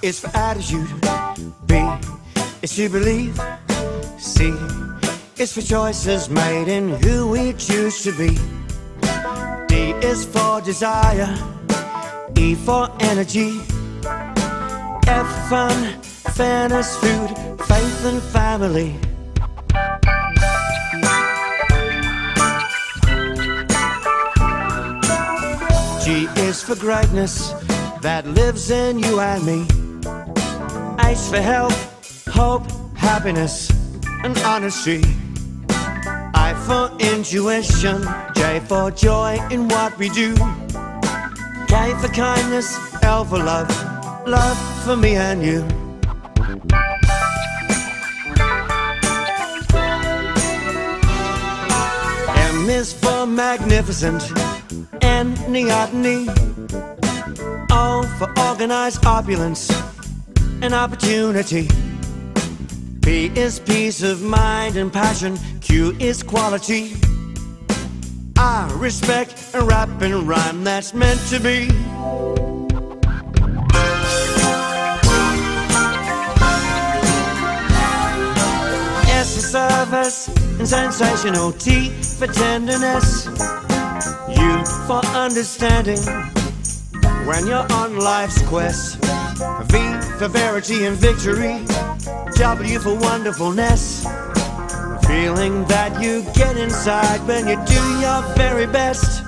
is for attitude. B is to believe. C is for choices made in who we choose to be. D is for desire. E for energy. F fun, fairness, food, faith and family. G is for greatness that lives in you and me. H for health, hope, happiness and honesty. I for intuition. J for joy in what we do. K for kindness, L for love, love for me and you. M is for magnificent, N, neoteny. O for organized opulence and opportunity. P is peace of mind and passion. Q is quality. I respect and rap and rhyme that's meant to be. S for service and sensational. T for tenderness. U for understanding when you're on life's quest. V for verity and victory. W for wonderfulness, feeling that you get inside when you do your very best.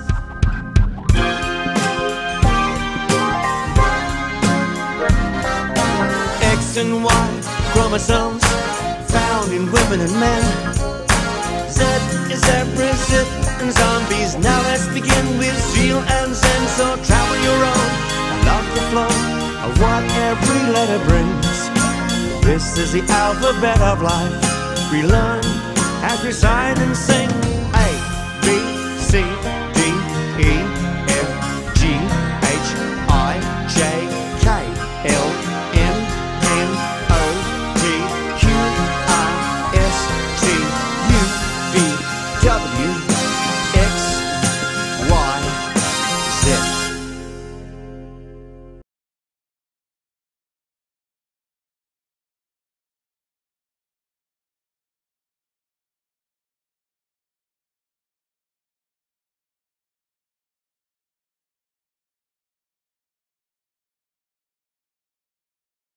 X and Y chromosomes found in women and men. Z is every zip and zombies. Now let's begin with zeal and zen. So travel your own, love the flow of what every letter brings. This is the alphabet of life. We learn as we sign and sing.